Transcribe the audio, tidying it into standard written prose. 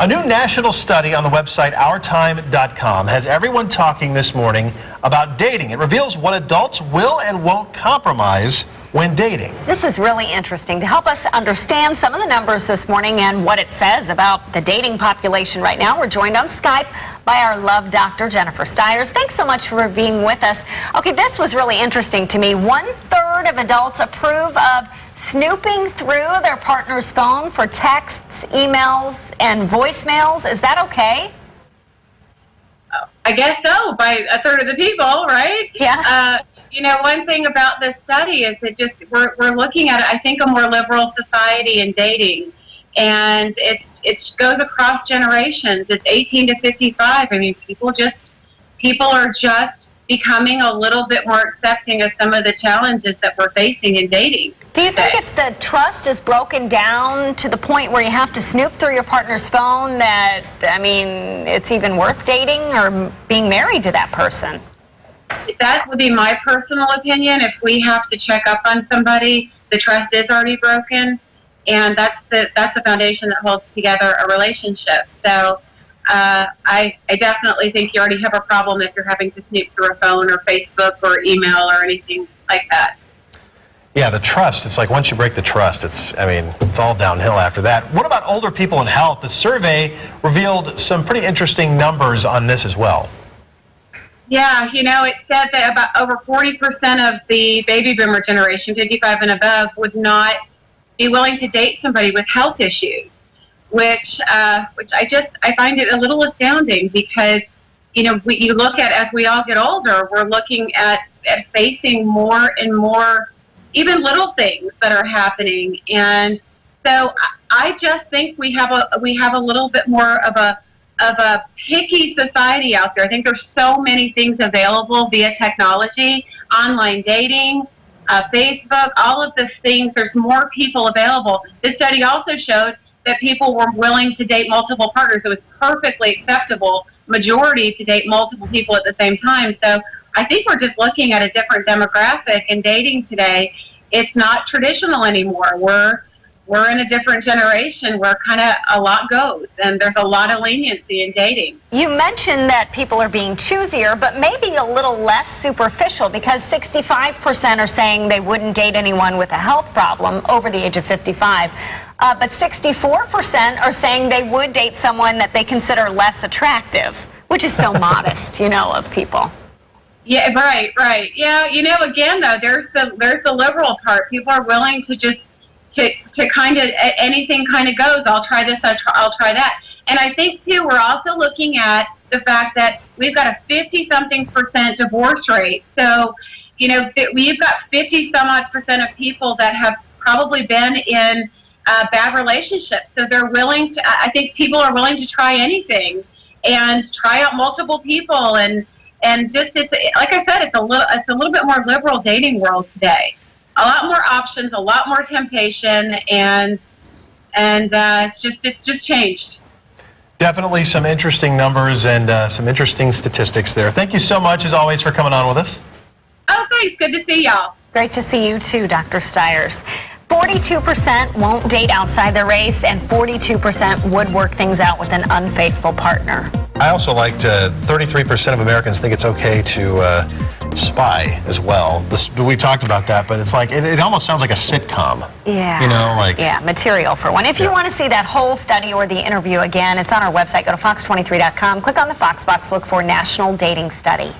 A new national study on the website OurTime.com has everyone talking this morning about dating. It reveals what adults will and won't compromise when dating. This is really interesting. To help us understand some of the numbers this morning and what it says about the dating population right now, we're joined on Skype by our love doctor, Jennifer Styers. Thanks so much for being with us. Okay, this was really interesting to me. 1/3 of adults approve of snooping through their partner's phone for texts, emails, and voicemails. Is that okay? I guess so, by 1/3 of the people, right? Yeah. One thing about this study is that we're looking at, I think, a more liberal society in dating, and it goes across generations. It's 18 to 55. I mean, people are just becoming a little bit more accepting of some of the challenges that we're facing in dating. Do you think if the trust is broken down to the point where you have to snoop through your partner's phone that, it's even worth dating or being married to that person? That would be my personal opinion. If we have to check up on somebody, the trust is already broken, and that's the foundation that holds together a relationship. So I definitely think you already have a problem if you're having to snoop through a phone or Facebook or email or anything like that. Yeah, the trust, it's like once you break the trust, it's all downhill after that. What about older people in health? The survey revealed some pretty interesting numbers on this as well. Yeah, it said that about over 40% of the baby boomer generation, 55 and above, would not be willing to date somebody with health issues, which I find it a little astounding because, you look at, as we all get older, we're looking at facing more and more, even little things that are happening. And so I just think we have a little bit more of a picky society out there. I think there's so many things available via technology, online dating, Facebook, all of the things. There's more people available. This study also showed that people were willing to date multiple partners. It was perfectly acceptable, majority, to date multiple people at the same time. So I think we're just looking at a different demographic in dating today. It's not traditional anymore. We're in a different generation where kind of a lot goes, and there's a lot of leniency in dating. You mentioned that people are being choosier, but maybe a little less superficial, because 65% are saying they wouldn't date anyone with a health problem over the age of 55. But 64% are saying they would date someone that they consider less attractive, which is so modest, of people. Yeah, right. Yeah, again, though, there's the liberal part. People are willing to just to kind of, anything kind of goes. I'll try this, I'll try that. And I think, too, we're also looking at the fact that we've got a 50-something% divorce rate. So, we've got 50-some-odd% of people that have probably been in bad relationships. So they're willing to, I think people are willing to try anything and try out multiple people. And just, it's, like I said, it's a little bit more liberal dating world today. A lot more options, a lot more temptation, and it's just changed. Definitely some interesting numbers and some interesting statistics there. Thank you so much, as always, for coming on with us. Oh, thanks. Good to see y'all. Great to see you too, Dr. Styers. 42% won't date outside their race, and 42% would work things out with an unfaithful partner. I also liked 33% of Americans think it's okay to spy as well. We talked about that, but it's like it almost sounds like a sitcom. Yeah. Yeah, material for one. If you want to see that whole study or the interview again, it's on our website. Go to fox23.com, click on the Fox box, look for National Dating Study.